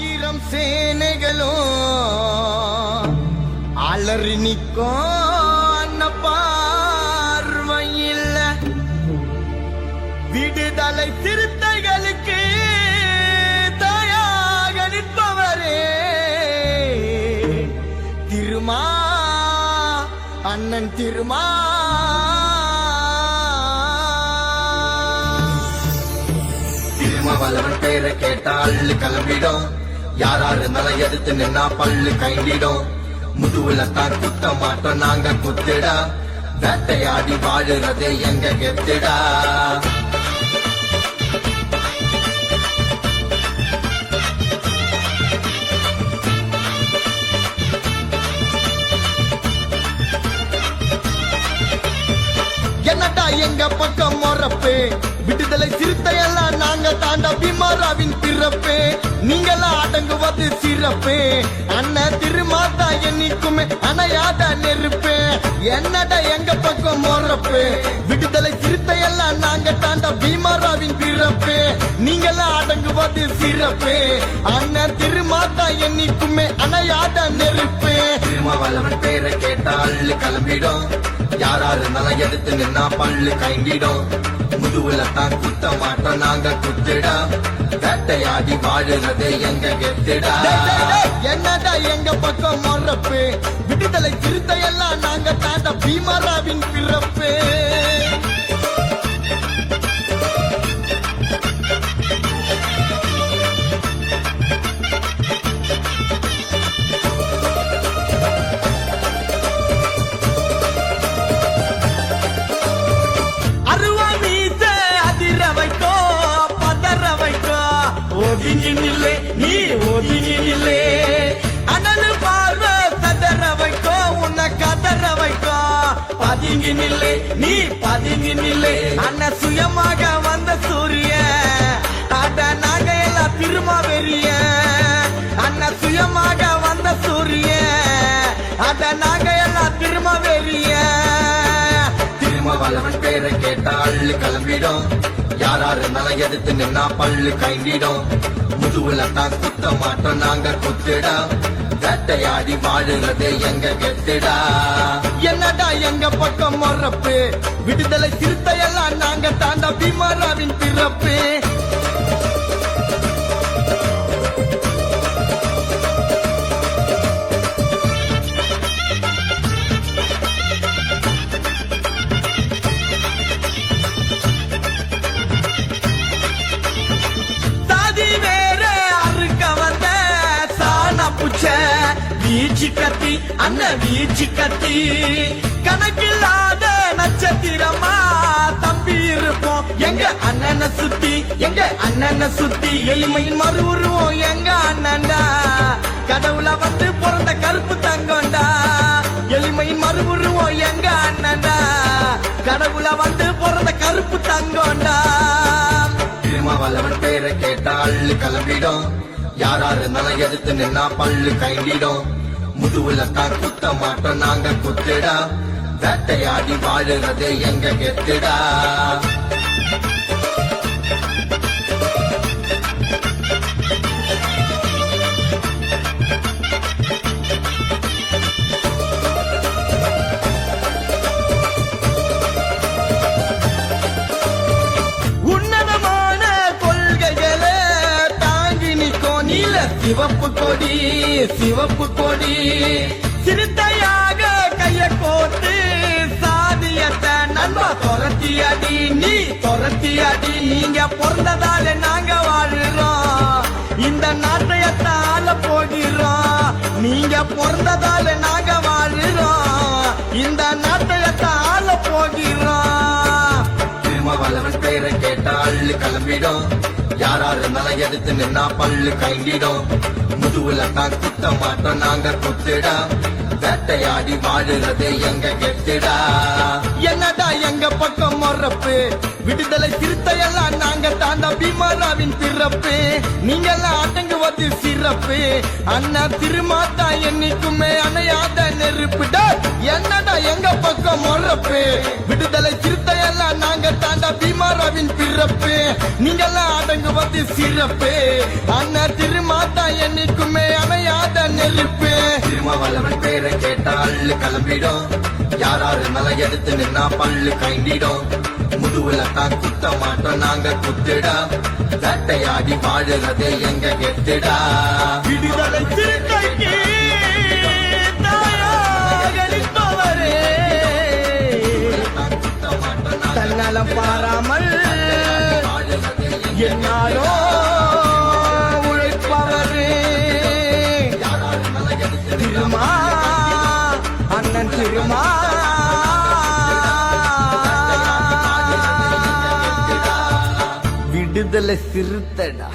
ஆயிரம் சேனைகளும் அலறி நிற்கும் பார்வையில் விடுதலை சிறுத்தைகளுக்கு தயாக நிற்பவரே திருமா அண்ணன் திருமா. திருமாவளவன் பேரை கேட்டா அள்ளு கிளம்பிடும், யாராரு இருந்தாலும் எதிர்த்து நின்னா பல்லு கைண்டிடும். முதுகுல தான் குத்த மாட்டோம் நாங்க குத்திடா, வேட்டையாடி வாழுறதே எங்க கெத்திடா. என்னடா எங்க பக்கம் மொறப்பே, விடுதலை சிறுத்தையெல்லாம் நாங்க தாண்ட பீமாராவின் பிறப்பே, நீங்களாம் அடங்குவது சிறப்பே. அண்ணன் திருமாதா என்னைக்குமே அணையாத நெருப்பே. என்னடா எங்க பக்கம் மொறப்பே, விடுதலை சிறுத்தையெல்லாம் நாங்க தாண்ட பீமாராவின் பிறப்பே, நீங்களாம் அடங்குவது சிறப்பே. அண்ணன் திருமாதா என்னைக்குமே அணையாத நெருப்பே. திருமாவளவன் பேரை கேட்டா அள்ளு கிளம்பிடும், யாராரு இருந்தாலும் எதிர்த்து நின்னா பல்லு கைண்டிடும். முதுகுல தான் குத்த மாட்டோம் நாங்க குத்திடா, வேட்டையாடி வாழுறதே எங்க கெத்திடா. என்னடா எங்க பக்கம் மொறப்பே, விடுதலை சிறுத்தையெல்லாம் நாங்க தாண்ட பீமாராவின் பிறப்பே. ஒதுங்கி நில்லே நீ ஒதுங்கி நில்லே, அனலு பார்வை சதற வைக்கோ உன்னை கதற வைக்கோ. பதுங்கி நில்லே நீ பதுங்கி நில்லே, அண்ணன் சுயமாக வந்த சூரிய அட நாங்க எல்லாம் திரும்ப வெறிய. அண்ணன் சுயமாக வந்த சூரிய அட நாங்க எல்லாம் திரும்ப வெறிய. திருமாவளவன் பேரை கேட்டா அள்ளு கிளம்பிடும், யாராரு இருந்தாலும் எதிர்த்து நின்னா பல்லு கைண்டிடும். முதுகுல தான் குத்த மாட்டோம் நாங்க குத்திடா, வேட்டையாடி வாழுறதே எங்க கெத்திடா. என்னடா எங்க பக்கம் மொறப்பே, விடுதலை சிறுத்தையெல்லாம் நாங்க தாண்ட பீமாராவின் பிறப்பே. வீச்சு கத்தி அண்ணன் வீச்சு கத்தி, கணக்கில்லாத நட்சத்திரமா தம்பி இருப்போம் எங்க அண்ணனை சுத்தி, எங்க அண்ணனை சுத்தி. எளிமையின் மறு உருவம் எங்க அண்ணன்டா, கடவுள வந்து பிறந்த கருப்பு தங்கம்டா. எளிமையின் மறு உருவம் எங்க அண்ணன்டா, கடவுள வந்து பிறந்த கருப்பு தங்கம்டா. திருமாவளவன் பேரை கேட்டா அள்ளு கிளம்பிடும், யாராரு இருந்தாலும் எதிர்த்து நின்னா பல்லு கைண்டிடும். முதுகுல தான் குத்த மாட்டோம் நாங்க குத்திடா, வேட்டையாடி வாழுறதே எங்க கெத்திடா. சிவப்பு கொடி சிவப்பு கொடி, சிறுத்தையாக கைய கோத்து சாதியத்தை நண்பா துரத்தி அடி நீ துரத்தி அடி. நீங்க பிறந்ததால நாங்க வாழுறோம், இந்த நாட்டையத்தை ஆள போகிறோம். நீங்க பிறந்ததால நாங்க வாழுறோம், இந்த நாட்டையத்தை ஆள போகிறோம். திருமாவளவன் பேரை கேட்டா அள்ளு கிளம்பிடும், யாராரு இருந்தாலும் எதிர்த்து நின்னா பல்லு கைண்டிடும். முதுகுல தான் குத்த மாட்டோம் நாங்க குத்திடா, வேட்டையாடி வாழுறதே எங்க கெத்திடா. என்னடா எங்க பக்கம் மொறப்பே, விடுதலை சிறுத்தையெல்லாம் நாங்க தாண்ட பீமாராவின் பிறப்பே, நீங்கெல்லாம் அடங்குவது சிறப்பே. அண்ணா திருமாதா என்னைக்குமே அணையாத நெருப்புடா. என்னடா எங்க பக்கம் மொறப்பே, விடுதலை சிறுத்தையெல்லாம் நாங்க தாண்ட பீமாராவின் பிறப்பே, நீங்கெல்லாம் அடங்குவது சிறப்பே. அண்ணா திருமாதா என்னை வல்லவன் பேரை கேட்டா அள்ளு கிளம்பிடும் யாராரு மலை எடுத்து நின்னா பல்லு கைண்டிடும் முதுகுல தான் குத்த மாட்டோம் நாங்க குத்துடா வேட்டையாடி வாழுறதே எங்க கெத்துடா விடுதலை சிறுத்தைக்கு தாயாக நிற்பவரே தன்னலம் பாராமல் என்னாலோ உழைப்பவரே திருமா அண்ணன் திருமா விடுதலை சிறுத்தைடா.